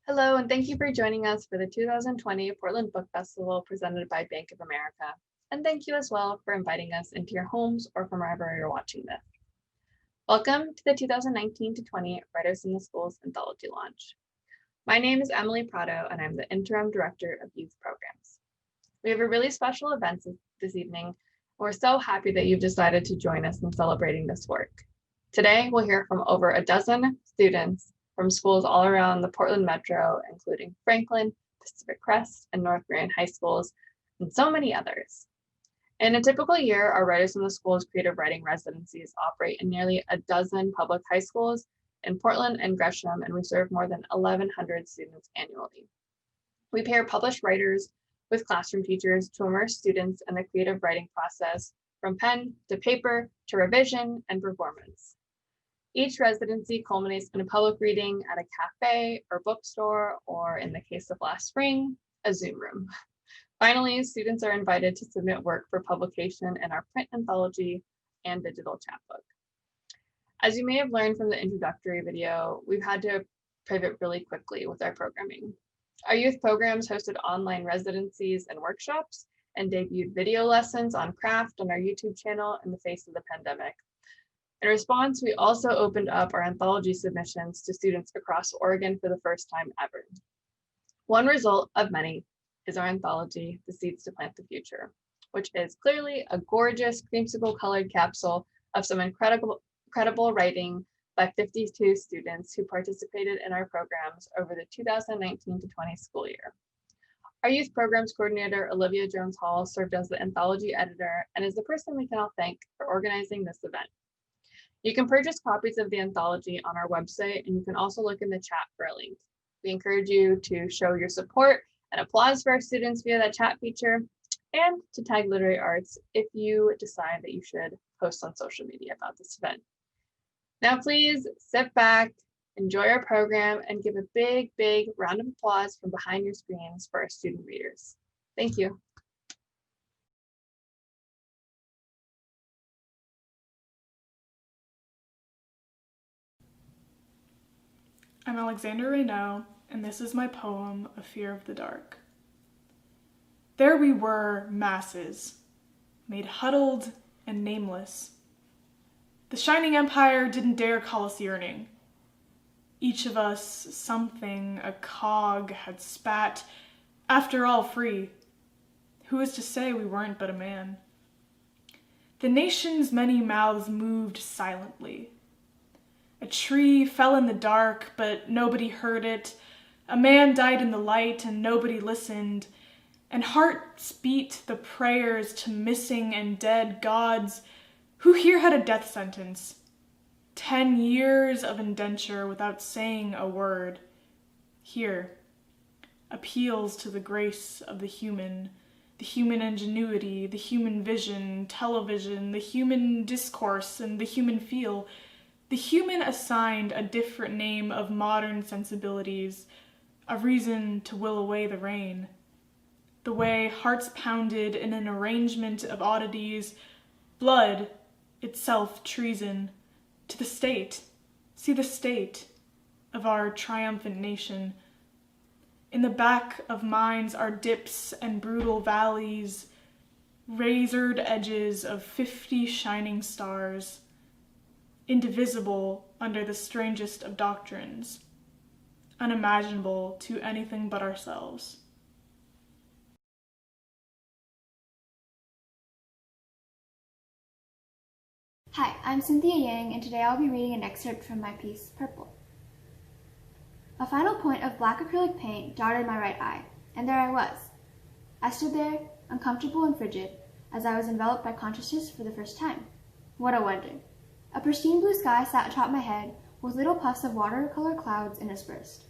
Hello, and thank you for joining us for the 2020 Portland Book Festival presented by Bank of America. And thank you as well for inviting us into your homes or from wherever you're watching this. Welcome to the 2019-20 Writers in the Schools Anthology launch. My name is Emily Prado, and I'm the Interim Director of Youth Programs. We have a really special event this evening. We're so happy that you've decided to join us in celebrating this work. Today, we'll hear from over a dozen students from schools all around the Portland Metro, including Franklin, Pacific Crest, and North Marion High Schools, and so many others. In a typical year, our Writers in the Schools creative writing residencies operate in nearly a dozen public high schools in Portland and Gresham, and we serve more than 1,100 students annually. We pair published writers with classroom teachers to immerse students in the creative writing process from pen to paper to revision and performance. Each residency culminates in a public reading at a cafe or bookstore, or in the case of last spring, a Zoom room. Finally, students are invited to submit work for publication in our print anthology and digital chapbook. As you may have learned from the introductory video, we've had to pivot really quickly with our programming. Our youth programs hosted online residencies and workshops and debuted video lessons on craft on our YouTube channel in the face of the pandemic. In response, we also opened up our anthology submissions to students across Oregon for the first time ever. One result of many is our anthology, The Seeds to Plant the Future, which is clearly a gorgeous creamsicle-colored capsule of some incredible writing by 52 students who participated in our programs over the 2019-20 school year. Our youth programs coordinator, Olivia Jones-Hall, served as the anthology editor and is the person we can all thank for organizing this event. You can purchase copies of the anthology on our website, and you can also look in the chat for a link. We encourage you to show your support and applause for our students via that chat feature, and to tag Literary Arts if you decide that you should post on social media about this event. Now, please sit back, enjoy our program, and give a big, big round of applause from behind your screens for our student readers. Thank you. I'm Alexander Reynolds, and this is my poem, A Fear of the Dark. There we were, masses, made huddled and nameless. The shining empire didn't dare call us yearning. Each of us something a cog had spat, after all free. Who is to say we weren't but a man? The nation's many mouths moved silently. A tree fell in the dark, but nobody heard it. A man died in the light, and nobody listened. And hearts beat the prayers to missing and dead gods. Who here had a death sentence? 10 years of indenture without saying a word. Here, appeals to the grace of the human ingenuity, the human vision, television, the human discourse, and the human feel. The human assigned a different name of modern sensibilities, a reason to will away the rain. The way hearts pounded in an arrangement of oddities, blood, itself treason, to the state, see the state of our triumphant nation. In the back of minds are dips and brutal valleys, razored edges of 50 shining stars, indivisible under the strangest of doctrines, unimaginable to anything but ourselves. Hi, I'm Cynthia Yang, and today I'll be reading an excerpt from my piece, Purple. A final point of black acrylic paint darted my right eye, and there I was. I stood there, uncomfortable and frigid, as I was enveloped by consciousness for the first time. What a wonder! A pristine blue sky sat atop my head, with little puffs of watercolor clouds interspersed.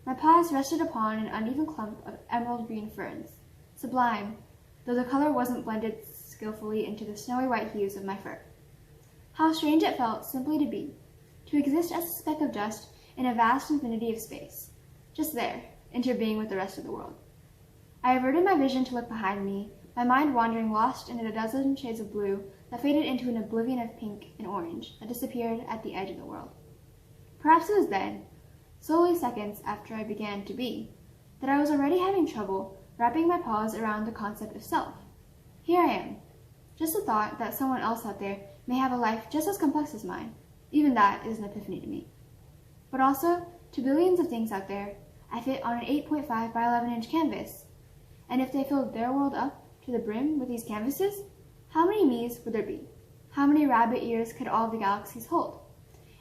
My paws rested upon an uneven clump of emerald green ferns, sublime, though the color wasn't blended skillfully into the snowy white hues of my fur. How strange it felt simply to be, to exist as a speck of dust in a vast infinity of space, just there, interbeing with the rest of the world. I averted my vision to look behind me, my mind wandering lost in a dozen shades of blue that faded into an oblivion of pink and orange that disappeared at the edge of the world. Perhaps it was then, solely seconds after I began to be, that I was already having trouble wrapping my paws around the concept of self. Here I am. Just the thought that someone else out there may have a life just as complex as mine, even that is an epiphany to me. But also, to billions of things out there, I fit on an 8.5 by 11-inch canvas. And if they filled their world up to the brim with these canvases, how many me's would there be? How many rabbit ears could all the galaxies hold?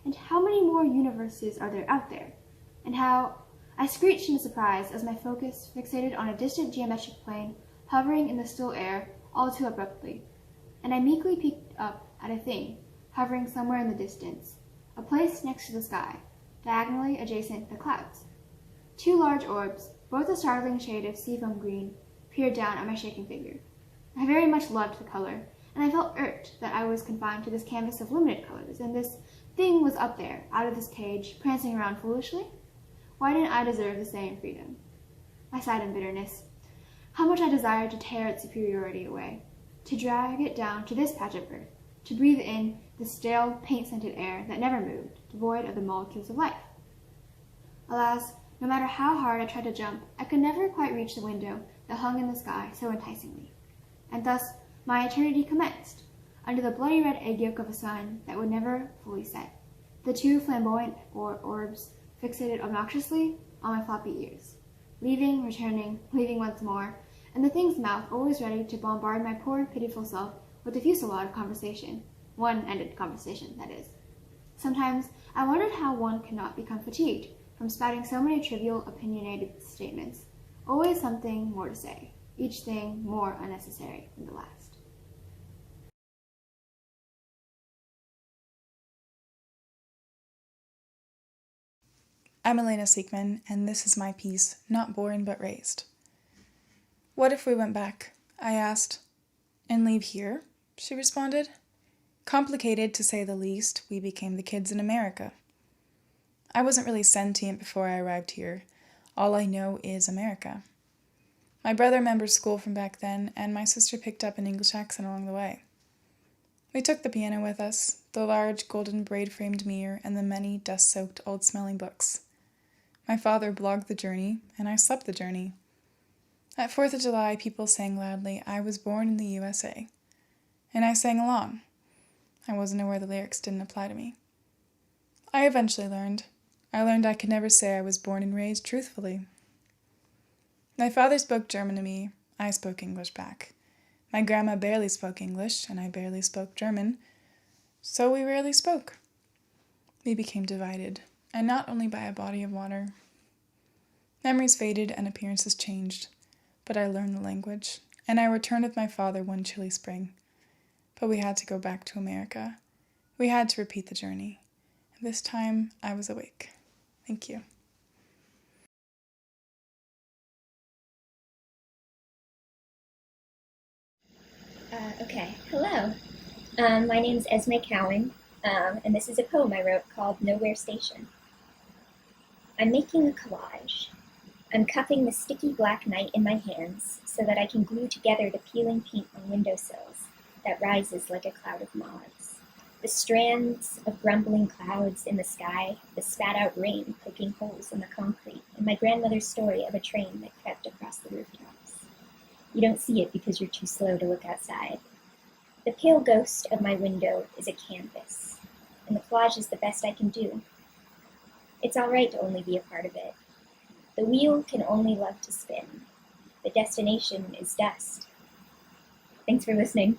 And how many more universes are there out there? And how... I screeched in surprise as my focus fixated on a distant geometric plane hovering in the still air all too abruptly. And I meekly peeked up at a thing hovering somewhere in the distance, a place next to the sky, diagonally adjacent to the clouds. Two large orbs, both a startling shade of seafoam green, peered down at my shaking figure. I very much loved the color, and I felt irked that I was confined to this canvas of limited colors, and this thing was up there, out of this cage, prancing around foolishly. Why didn't I deserve the same freedom? I sighed in bitterness. How much I desired to tear its superiority away, to drag it down to this patch of earth, to breathe in the stale, paint-scented air that never moved, devoid of the molecules of life. Alas, no matter how hard I tried to jump, I could never quite reach the window that hung in the sky so enticingly. And thus, my eternity commenced, under the bloody red egg yolk of a sun that would never fully set, the two flamboyant orbs fixated obnoxiously on my floppy ears, leaving, returning, leaving once more, and the thing's mouth always ready to bombard my poor, pitiful self with a fusillade of conversation. One-ended conversation, that is. Sometimes I wondered how one could not become fatigued from spouting so many trivial, opinionated statements. Always something more to say, each thing more unnecessary than the last. I'm Elena Siegmann, and this is my piece, Not Born But Raised. What if we went back? I asked. And leave here? She responded. Complicated, to say the least, we became the kids in America. I wasn't really sentient before I arrived here. All I know is America. My brother remembers school from back then, and my sister picked up an English accent along the way. We took the piano with us, the large golden braid-framed mirror, and the many dust-soaked, old-smelling books. My father blogged the journey, and I slept the journey. At 4th of July, people sang loudly, "I was born in the USA." And I sang along. I wasn't aware the lyrics didn't apply to me. I eventually learned. I learned I could never say I was born and raised truthfully. My father spoke German to me. I spoke English back. My grandma barely spoke English, and I barely spoke German, so we rarely spoke. We became divided, and not only by a body of water. Memories faded and appearances changed, but I learned the language, and I returned with my father one chilly spring. But we had to go back to America. We had to repeat the journey. And this time, I was awake. Thank you. Okay, hello. My name's Esme Cowan, and this is a poem I wrote called Nowhere Station. I'm making a collage. I'm cupping the sticky black night in my hands so that I can glue together the peeling paint on windowsills that rises like a cloud of moths. The strands of grumbling clouds in the sky, the spat-out rain poking holes in the concrete, and my grandmother's story of a train that crept across the rooftops. You don't see it because you're too slow to look outside. The pale ghost of my window is a canvas, and the collage is the best I can do. It's all right to only be a part of it. The wheel can only love to spin. The destination is dust. Thanks for listening.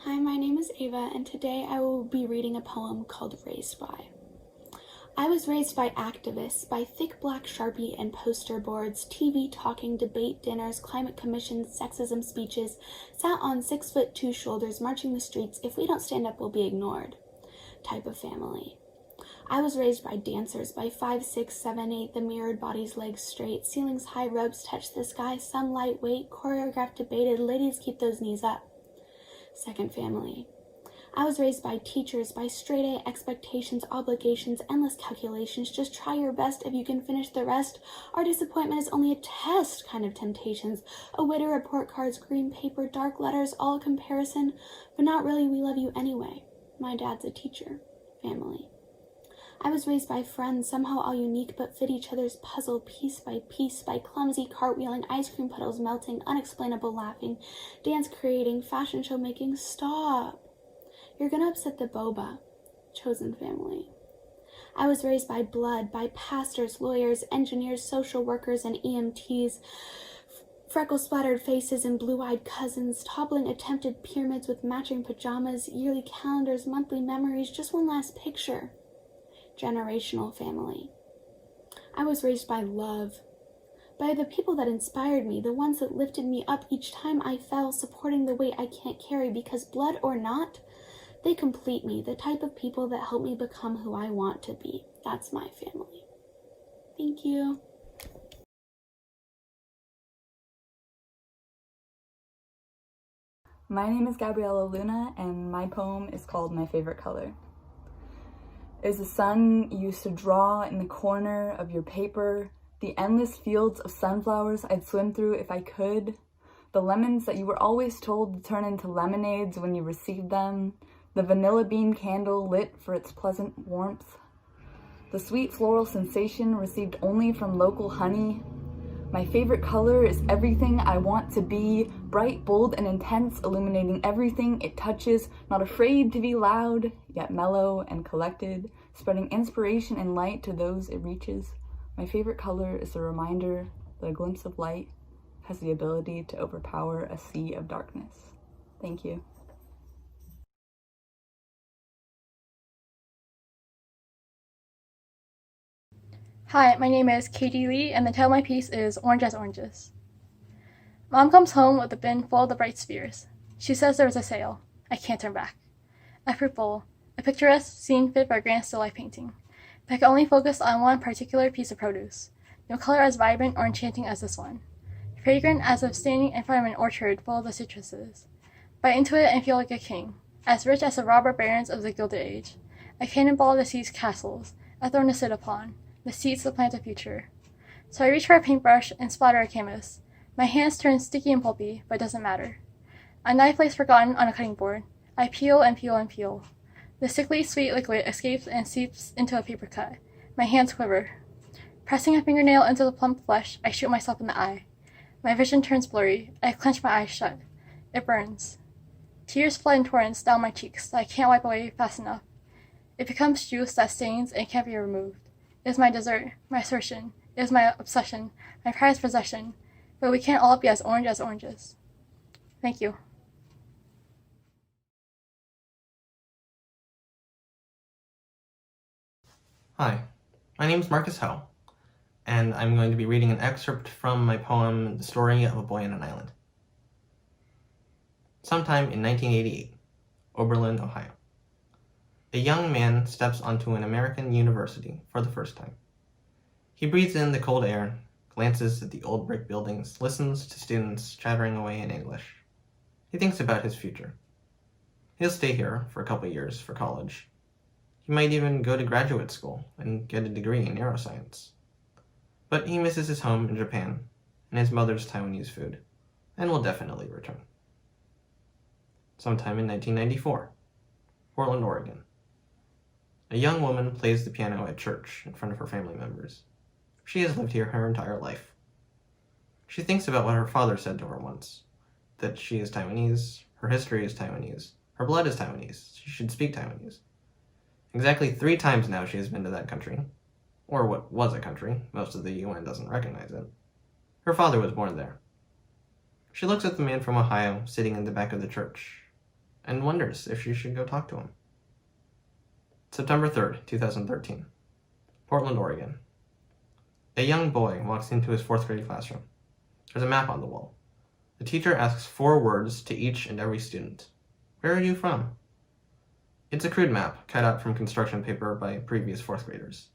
Hi, my name is Ava, and today I will be reading a poem called Raised By. I was raised by activists, by thick black Sharpie and poster boards, TV talking, debate dinners, climate commissions, sexism speeches, sat on 6'2" shoulders marching the streets, if we don't stand up we'll be ignored, type of family. I was raised by dancers, by 5, 6, 7, 8, the mirrored bodies, legs straight, ceilings high, robes touch the sky, some lightweight, choreographed, debated, ladies keep those knees up. Second family. I was raised by teachers, by straight-A expectations, obligations, endless calculations. Just try your best if you can finish the rest. Our disappointment is only a test kind of temptations. A widow, report cards, green paper, dark letters, all a comparison. But not really, we love you anyway. My dad's a teacher. Family. I was raised by friends, somehow all unique but fit each other's puzzle piece, by clumsy cartwheeling, ice cream puddles melting, unexplainable laughing, dance creating, fashion show making. Stop! You're gonna upset the boba. Chosen family. I was raised by blood, by pastors, lawyers, engineers, social workers, and EMTs, freckle-splattered faces and blue-eyed cousins, toppling attempted pyramids with matching pajamas, yearly calendars, monthly memories, just one last picture. Generational family. I was raised by love, by the people that inspired me, the ones that lifted me up each time I fell, supporting the weight I can't carry, because blood or not, they complete me, the type of people that help me become who I want to be. That's my family. Thank you. My name is Gabriella Luna, and my poem is called My Favorite Color. Is the sun you used to draw in the corner of your paper, the endless fields of sunflowers I'd swim through if I could, the lemons that you were always told to turn into lemonades when you received them, the vanilla bean candle lit for its pleasant warmth, the sweet floral sensation received only from local honey. My favorite color is everything I want to be, bright, bold, and intense, illuminating everything it touches, not afraid to be loud, yet mellow and collected, spreading inspiration and light to those it reaches. My favorite color is a reminder that a glimpse of light has the ability to overpower a sea of darkness. Thank you. Hi, my name is Katie Lee, and the title of my piece is Orange as Oranges. Mom comes home with a bin full of the bright spheres. She says there was a sale. I can't turn back. A fruit bowl, a picturesque scene fit for a grand still life painting. But I can only focus on one particular piece of produce. No color as vibrant or enchanting as this one. Fragrant as if standing in front of an orchard full of the citruses. Bite into it and feel like a king, as rich as the robber barons of the Gilded Age. A cannonball that sees castles, a throne to sit upon, the seeds to plant a future. So I reach for a paintbrush and splatter a canvas. My hands turn sticky and pulpy, but it doesn't matter. A knife lays forgotten on a cutting board. I peel and peel and peel. The sickly sweet liquid escapes and seeps into a paper cut. My hands quiver. Pressing a fingernail into the plump flesh, I shoot myself in the eye. My vision turns blurry. I clench my eyes shut. It burns. Tears flood in torrents down my cheeks that I can't wipe away fast enough. It becomes juice that stains and can't be removed. It is my dessert, my assertion. It is my obsession, my prized possession. But we can't all be as orange as oranges. Thank you. Hi, my name is Marcus Howe, and I'm going to be reading an excerpt from my poem, The Story of a Boy on an Island. Sometime in 1988, Oberlin, Ohio. A young man steps onto an American university for the first time. He breathes in the cold air, glances at the old brick buildings, listens to students chattering away in English. He thinks about his future. He'll stay here for a couple years for college. He might even go to graduate school and get a degree in neuroscience. But he misses his home in Japan and his mother's Taiwanese food, and will definitely return. Sometime in 1994, Portland, Oregon. A young woman plays the piano at church in front of her family members. She has lived here her entire life. She thinks about what her father said to her once, that she is Taiwanese, her history is Taiwanese, her blood is Taiwanese, she should speak Taiwanese. Exactly 3 times now she has been to that country, or what was a country, most of the UN doesn't recognize it. Her father was born there. She looks at the man from Ohio sitting in the back of the church, and wonders if she should go talk to him. September 3rd, 2013. Portland, Oregon. A young boy walks into his 4th grade classroom. There's a map on the wall. The teacher asks 4 words to each and every student. Where are you from? It's a crude map cut out from construction paper by previous 4th graders.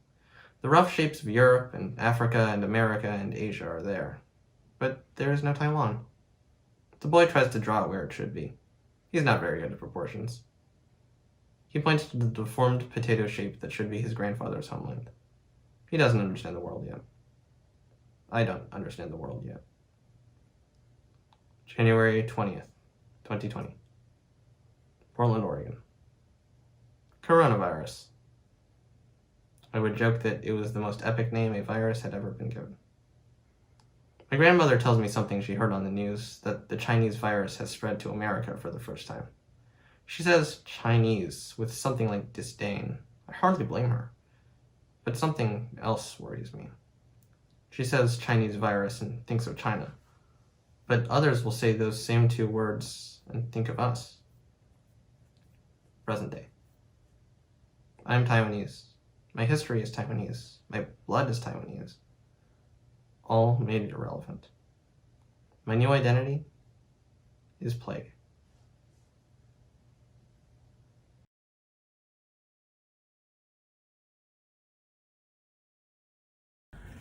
The rough shapes of Europe and Africa and America and Asia are there. But there is no Taiwan. The boy tries to draw it where it should be. He's not very good at proportions. He points to the deformed potato shape that should be his grandfather's homeland. He doesn't understand the world yet. I don't understand the world yet. January 20th, 2020. Portland, Oregon. Coronavirus. I would joke that it was the most epic name a virus had ever been given. My grandmother tells me something she heard on the news, that the Chinese virus has spread to America for the first time. She says Chinese with something like disdain. I hardly blame her. But something else worries me. She says Chinese virus and thinks of China. But others will say those same two words and think of us. Present day. I am Taiwanese. My history is Taiwanese. My blood is Taiwanese. All made it irrelevant. My new identity is plague.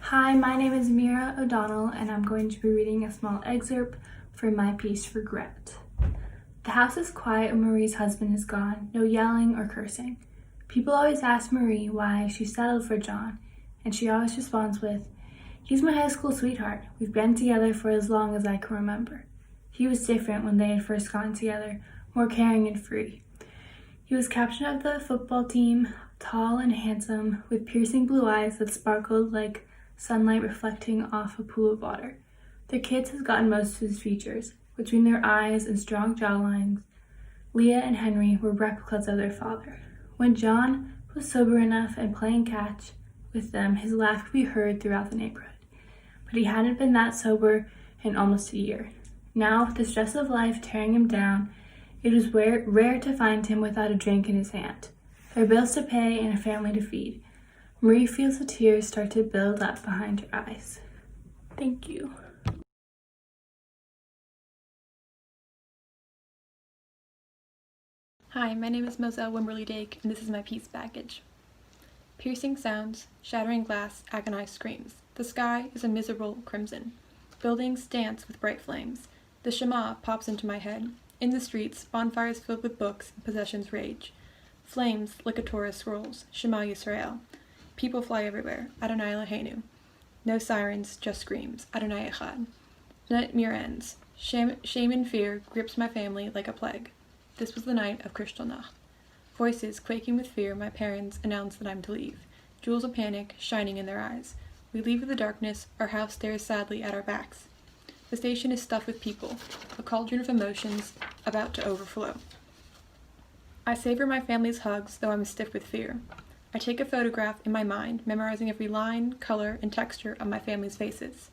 Hi, my name is Mira ODonnell, and I'm going to be reading a small excerpt from my piece, Regret. The house is quiet when Marie's husband is gone, no yelling or cursing. People always ask Marie why she settled for John, and she always responds with, "He's my high school sweetheart. We've been together for as long as I can remember." He was different when they had first gotten together, more caring and free. He was captain of the football team, tall and handsome, with piercing blue eyes that sparkled like sunlight reflecting off a pool of water. The kids had gotten most of his features. Between their eyes and strong jawlines, Leah and Henry were replicas of their father. When John was sober enough and playing catch with them, his laugh could be heard throughout the neighborhood. But he hadn't been that sober in almost a year. Now, with the stress of life tearing him down, it was rare to find him without a drink in his hand. There are bills to pay and a family to feed. Marie feels the tears start to build up behind her eyes. Thank you. Hi, my name is Moselle Wimberly, and this is my piece, Baggage. Piercing sounds, shattering glass, agonized screams. The sky is a miserable crimson. Buildings dance with bright flames. The Shema pops into my head. In the streets, bonfires filled with books and possessions rage. Flames lick a Torah scrolls, Shema Yisrael. People fly everywhere, Adonai Eloheinu. No sirens, just screams, Adonai Echad. The nightmare ends. Shame and fear grips my family like a plague. This was the night of Kristallnacht. Voices quaking with fear, my parents announce that I'm to leave. Jewels of panic shining in their eyes. We leave in the darkness, our house stares sadly at our backs. The station is stuffed with people, a cauldron of emotions about to overflow. I savor my family's hugs, though I'm stiff with fear. I take a photograph in my mind, memorizing every line, color, and texture of my family's faces.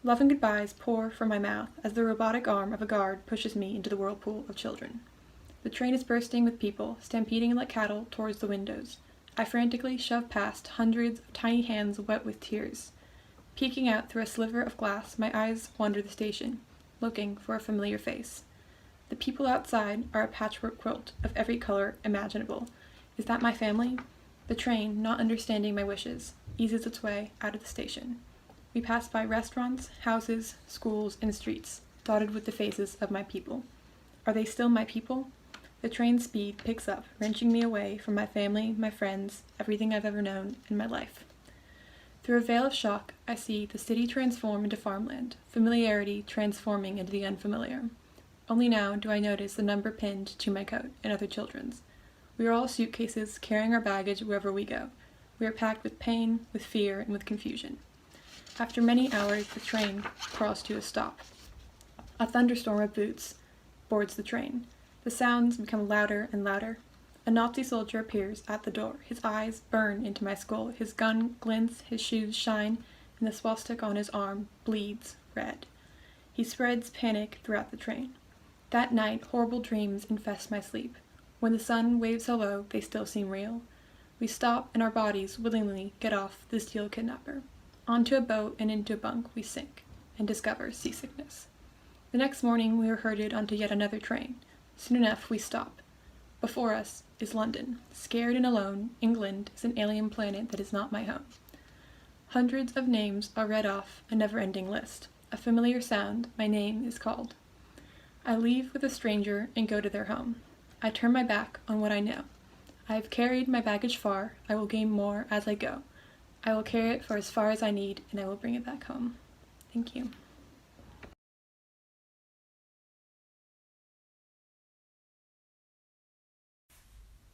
Love and goodbyes pour from my mouth as the robotic arm of a guard pushes me into the whirlpool of children. The train is bursting with people, stampeding like cattle towards the windows. I frantically shove past hundreds of tiny hands wet with tears. Peeking out through a sliver of glass, my eyes wander the station, looking for a familiar face. The people outside are a patchwork quilt of every color imaginable. Is that my family? The train, not understanding my wishes, eases its way out of the station. We pass by restaurants, houses, schools, and streets, dotted with the faces of my people. Are they still my people? The train's speed picks up, wrenching me away from my family, my friends, everything I've ever known in my life. Through a veil of shock, I see the city transform into farmland, familiarity transforming into the unfamiliar. Only now do I notice the number pinned to my coat and other children's. We are all suitcases, carrying our baggage wherever we go. We are packed with pain, with fear, and with confusion. After many hours, the train crawls to a stop. A thunderstorm of boots boards the train. The sounds become louder and louder. A Nazi soldier appears at the door. His eyes burn into my skull. His gun glints, his shoes shine, and the swastika on his arm bleeds red. He spreads panic throughout the train. That night, horrible dreams infest my sleep. When the sun waves hello, they still seem real. We stop, and our bodies willingly get off the steel kidnapper. Onto a boat and into a bunk we sink, and discover seasickness. The next morning we are herded onto yet another train. Soon enough we stop. Before us is London. Scared and alone, England is an alien planet that is not my home. Hundreds of names are read off a never-ending list. A familiar sound, my name is called. I leave with a stranger and go to their home. I turn my back on what I know. I have carried my baggage far. I will gain more as I go. I will carry it for as far as I need, and I will bring it back home. Thank you.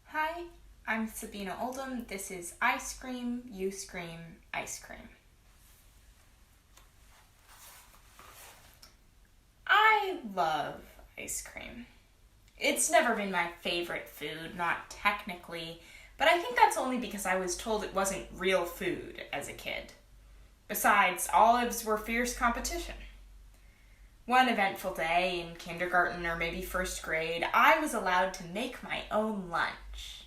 Hi, I'm Sabrina Oldham. This is I Scream, You Scream, Ice Cream. I love ice cream. It's never been my favorite food, not technically, but I think that's only because I was told it wasn't real food as a kid. Besides, olives were fierce competition. One eventful day in kindergarten or maybe first grade, I was allowed to make my own lunch.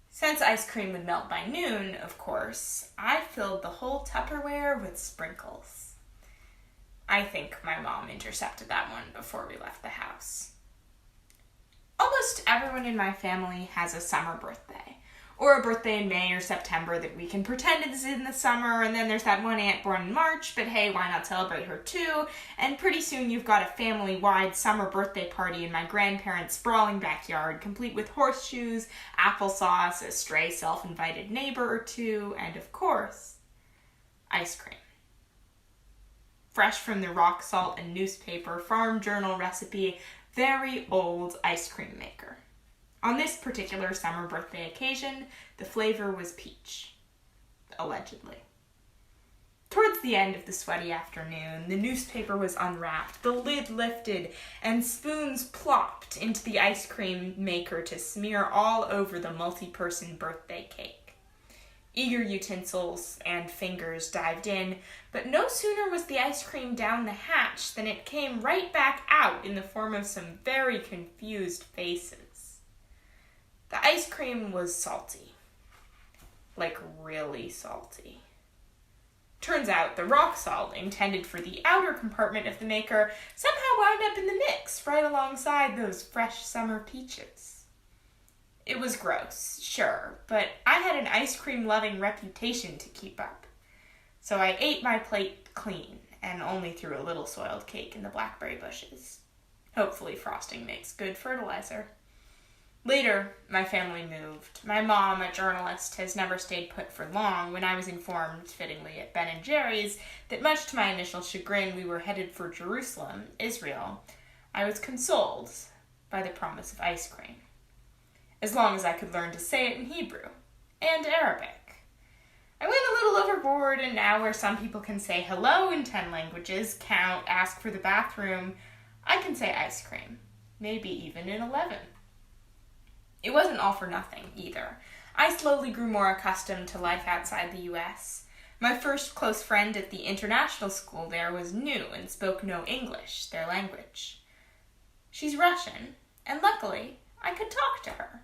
Since ice cream would melt by noon, of course, I filled the whole Tupperware with sprinkles. I think my mom intercepted that one before we left the house. Almost everyone in my family has a summer birthday, or a birthday in May or September that we can pretend is in the summer, and then there's that one aunt born in March, but hey, why not celebrate her too? And pretty soon you've got a family-wide summer birthday party in my grandparents' sprawling backyard, complete with horseshoes, applesauce, a stray self-invited neighbor or two, and of course, ice cream. Fresh from the rock salt and newspaper farm journal recipe, very old ice cream maker. On this particular summer birthday occasion, the flavor was peach. Allegedly. Towards the end of the sweaty afternoon, the newspaper was unwrapped, the lid lifted, and spoons plopped into the ice cream maker to smear all over the multi-person birthday cake. Eager utensils and fingers dived in, but no sooner was the ice cream down the hatch than it came right back out in the form of some very confused faces. The ice cream was salty. Like really salty. Turns out the rock salt intended for the outer compartment of the maker somehow wound up in the mix right alongside those fresh summer peaches. It was gross, sure, but I had an ice cream loving reputation to keep up. So I ate my plate clean and only threw a little soiled cake in the blackberry bushes. Hopefully frosting makes good fertilizer. Later, my family moved. My mom, a journalist, has never stayed put for long. When I was informed, fittingly at Ben & Jerry's, that much to my initial chagrin we were headed for Jerusalem, Israel, I was consoled by the promise of ice cream. As long as I could learn to say it in Hebrew and Arabic. I went a little overboard, and now where some people can say hello in 10 languages, count, ask for the bathroom, I can say ice cream, maybe even in 11. It wasn't all for nothing, either. I slowly grew more accustomed to life outside the U.S. My first close friend at the international school there was new and spoke no English, their language. She's Russian, and luckily, I could talk to her,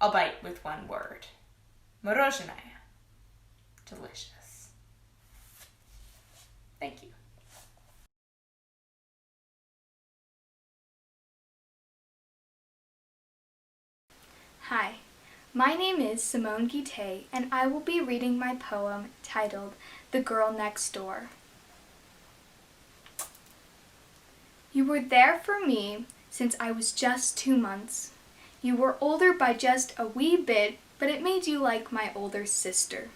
albeit with one word. Morozhennaya. Delicious. Thank you. Hi, my name is Symone Gitay, and I will be reading my poem titled The Girl Next Door. You were there for me since I was just 2 months. You were older by just a wee bit, but it made you like my older sister.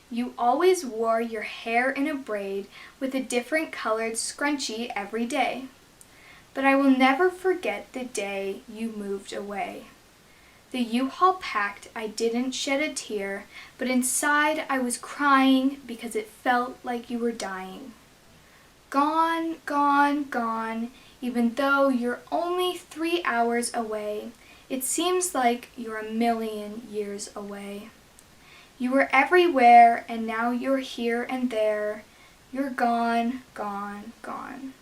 You always wore your hair in a braid with a different colored scrunchie every day. But I will never forget the day you moved away. The U-Haul packed, I didn't shed a tear, but inside I was crying because it felt like you were dying. Gone, gone, gone, even though you're only 3 hours away. It seems like you're a million years away. You were everywhere, and now you're here and there. You're gone, gone, gone.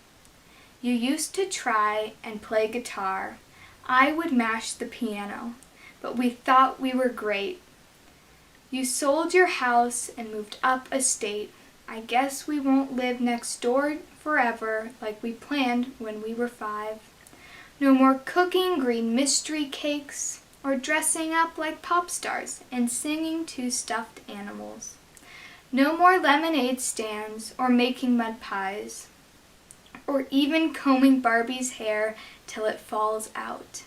You used to try and play guitar. I would mash the piano, but we thought we were great. You sold your house and moved up a state. I guess we won't live next door forever like we planned when we were 5. No more cooking green mystery cakes or dressing up like pop stars and singing to stuffed animals. No more lemonade stands or making mud pies or even combing Barbie's hair till it falls out.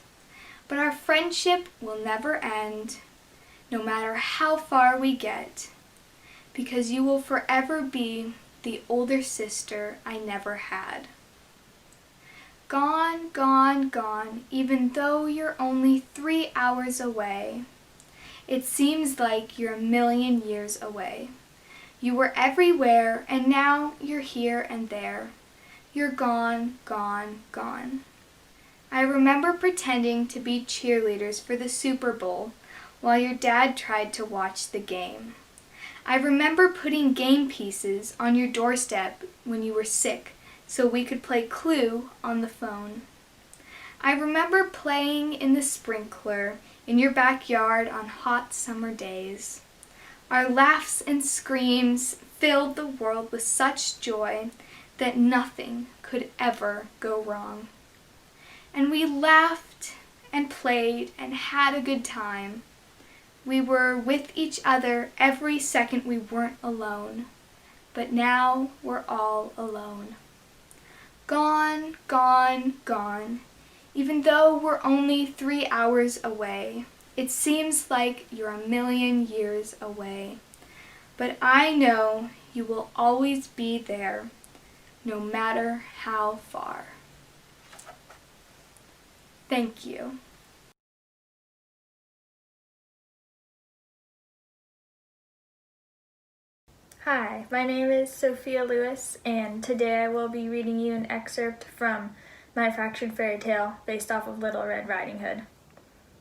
But our friendship will never end, no matter how far we get, because you will forever be the older sister I never had. Gone, gone, gone, even though you're only 3 hours away. It seems like you're a million years away. You were everywhere, and now you're here and there. You're gone, gone, gone. I remember pretending to be cheerleaders for the Super Bowl while your dad tried to watch the game. I remember putting game pieces on your doorstep when you were sick so we could play Clue on the phone. I remember playing in the sprinkler in your backyard on hot summer days. Our laughs and screams filled the world with such joy that nothing could ever go wrong. And we laughed and played and had a good time. We were with each other every second we weren't alone. But now we're all alone. Gone, gone, gone. Even though we're only 3 hours away, it seems like you're a million years away. But I know you will always be there, no matter how far. Thank you. Hi, my name is Sophie Lewis, and today I will be reading you an excerpt from my fractured fairy tale based off of Little Red Riding Hood.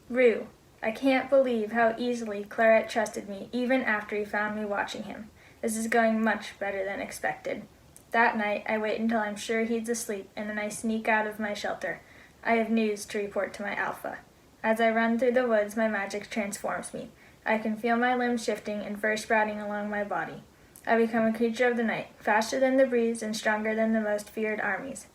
Rue, I can't believe how easily Claret trusted me even after he found me watching him. This is going much better than expected. That night, I wait until I'm sure he's asleep, and then I sneak out of my shelter. I have news to report to my alpha. As I run through the woods, my magic transforms me. I can feel my limbs shifting and fur sprouting along my body. I become a creature of the night, faster than the breeze and stronger than the most feared armies.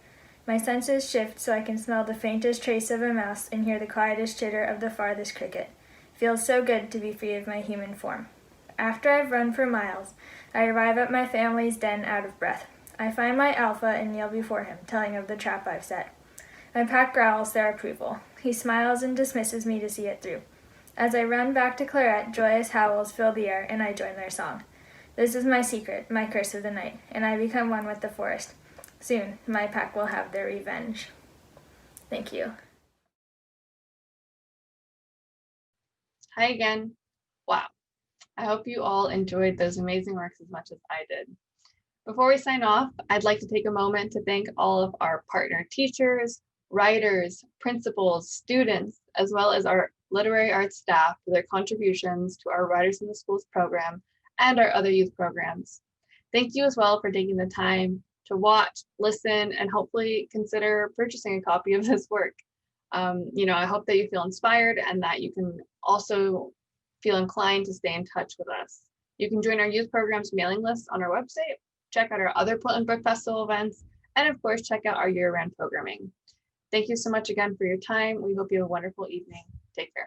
My senses shift so I can smell the faintest trace of a mouse and hear the quietest chitter of the farthest cricket. Feels so good to be free of my human form. After I've run for miles, I arrive at my family's den out of breath. I find my alpha and kneel before him, telling of the trap I've set. My pack growls their approval. He smiles and dismisses me to see it through. As I run back to Claret, joyous howls fill the air, and I join their song. This is my secret, my curse of the night, and I become one with the forest. Soon, my pack will have their revenge. Thank you. Hi again. Wow. I hope you all enjoyed those amazing works as much as I did. Before we sign off, I'd like to take a moment to thank all of our partner teachers, writers, principals, students, as well as our literary arts staff for their contributions to our Writers in the Schools program and our other youth programs. Thank you as well for taking the time to watch, listen, and hopefully consider purchasing a copy of this work. I hope that you feel inspired and that you can also feel inclined to stay in touch with us. You can join our youth programs mailing list on our website, check out our other Portland Book Festival events, and of course, check out our year-round programming. Thank you so much again for your time. We hope you have a wonderful evening. Take care.